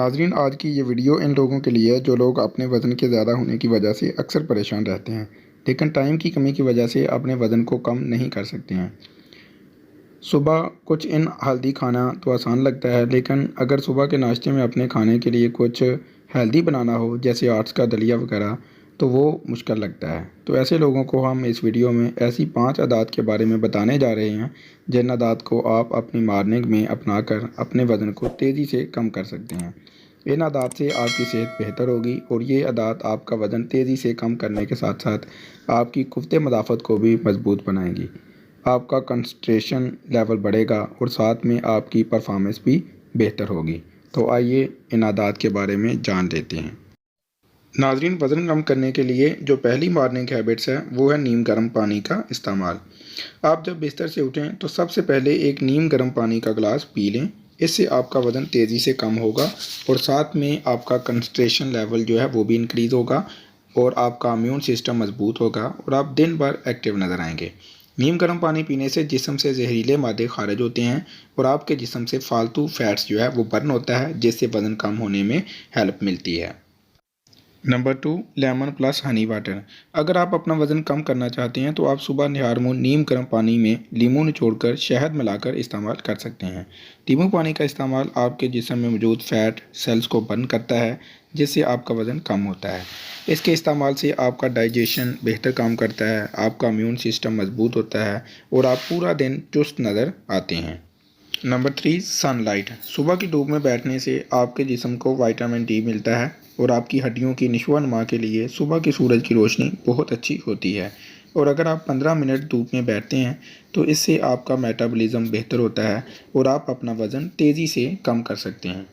नाज़रीन, आज की ये वीडियो इन लोगों के लिए है जो लोग अपने वज़न के ज़्यादा होने की वजह से अक्सर परेशान रहते हैं, लेकिन टाइम की कमी की वजह से अपने वज़न को कम नहीं कर सकते हैं। सुबह कुछ इन हेल्दी खाना तो आसान लगता है, लेकिन अगर सुबह के नाश्ते में अपने खाने के लिए कुछ हेल्दी बनाना हो, जैसे ओट्स का दलिया वगैरह, तो वो मुश्किल लगता है। तो ऐसे लोगों को हम इस वीडियो में ऐसी 5 आदत के बारे में बताने जा रहे हैं, जिन आदत को आप अपनी मॉर्निंग में अपनाकर अपने वज़न को तेज़ी से कम कर सकते हैं। इन आदत से आपकी सेहत बेहतर होगी और ये आदत आपका वज़न तेज़ी से कम करने के साथ साथ आपकी कुव्वत मदाफ़त को भी मज़बूत बनाएगी। आपका कंसंट्रेशन लेवल बढ़ेगा और साथ में आपकी परफॉर्मेंस भी बेहतर होगी। तो आइए इन आदत के बारे में जान लेते हैं। नाज़रीन, वज़न कम करने के लिए जो पहली मॉर्निंग हैबिट्स है वो है नीम गर्म पानी का इस्तेमाल। आप जब बिस्तर से उठें तो सबसे पहले एक नीम गर्म पानी का गिलास पी लें। इससे आपका वज़न तेज़ी से कम होगा और साथ में आपका कंसंट्रेशन लेवल जो है वो भी इंक्रीज़ होगा और आपका इम्यून सिस्टम मज़बूत होगा और आप दिन भर एक्टिव नज़र आएंगे। नीम गर्म पानी पीने से जिस्म से जहरीले मादे खारिज होते हैं और आपके जिस्म से फालतू फैट्स जो है वो बर्न होता है, जिससे वज़न कम होने में हेल्प मिलती है। Number 2, lemon plus Honey water. अगर आप अपना वज़न कम करना चाहते हैं तो आप सुबह निहार मुँह नीम गर्म पानी में लीमू निचोड़कर शहद मिलाकर इस्तेमाल कर सकते हैं। नींबू पानी का इस्तेमाल आपके जिस्म में मौजूद फ़ैट सेल्स को बर्न करता है, जिससे आपका वज़न कम होता है। इसके इस्तेमाल से आपका डाइजेशन बेहतर काम करता है, आपका इम्यून सिस्टम मज़बूत होता है और आप पूरा दिन चुस्त नज़र आते हैं। Number 3, sunlight. सुबह की धूप में बैठने से आपके जिस्म को विटामिन डी मिलता है और आपकी हड्डियों की नशो-ओ-नमा के लिए सुबह की सूरज की रोशनी बहुत अच्छी होती है। और अगर आप 15 मिनट धूप में बैठते हैं तो इससे आपका मेटाबॉलिज्म बेहतर होता है और आप अपना वज़न तेज़ी से कम कर सकते हैं।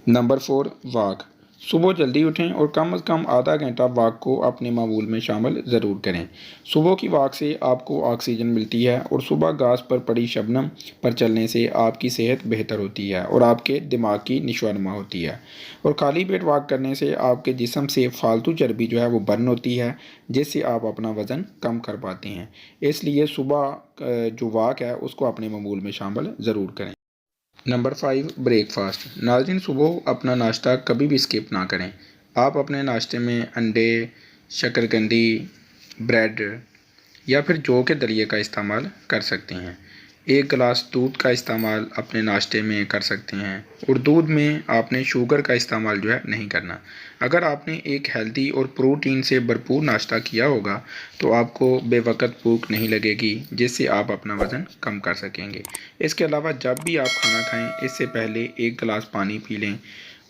Number 4, walk. सुबह जल्दी उठें और कम से कम आधा घंटा वॉक को अपने मामूल में शामिल ज़रूर करें। सुबह की वॉक से आपको ऑक्सीजन मिलती है और सुबह घास पर पड़ी शबनम पर चलने से आपकी सेहत बेहतर होती है और आपके दिमाग की नशो-ओ-नमा होती है। और खाली पेट वॉक करने से आपके जिस्म से फालतू चर्बी जो है वो बर्न होती है, जिससे आप अपना वज़न कम कर पाते हैं। इसलिए सुबह जो वॉक है उसको अपने मामूल में शामिल ज़रूर करें। Number 5, breakfast. नाज़रीन, सुबह अपना नाश्ता कभी भी स्किप ना करें। आप अपने नाश्ते में अंडे, शकरकंदी, ब्रेड या फिर जौ के दलिए का इस्तेमाल कर सकते हैं। एक गिलास दूध का इस्तेमाल अपने नाश्ते में कर सकते हैं और दूध में आपने शुगर का इस्तेमाल जो है नहीं करना। अगर आपने एक हेल्दी और प्रोटीन से भरपूर नाश्ता किया होगा तो आपको बेवक़्त भूख नहीं लगेगी, जिससे आप अपना वज़न कम कर सकेंगे। इसके अलावा जब भी आप खाना खाएं इससे पहले एक गिलास पानी पी लें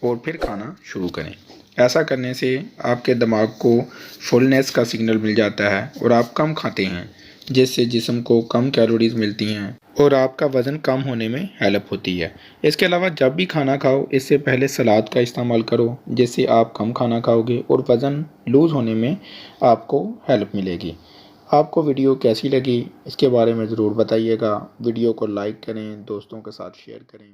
और फिर खाना शुरू करें। ऐसा करने से आपके दिमाग को फुलनेस का सिग्नल मिल जाता है और आप कम खाते हैं, जिससे जिस्म को कम कैलोरीज़ मिलती हैं और आपका वज़न कम होने में हेल्प होती है। इसके अलावा जब भी खाना खाओ इससे पहले सलाद का इस्तेमाल करो, जिससे आप कम खाना खाओगे और वज़न लूज़ होने में आपको हेल्प मिलेगी। आपको वीडियो कैसी लगी इसके बारे में ज़रूर बताइएगा। वीडियो को लाइक करें, दोस्तों के साथ शेयर करें।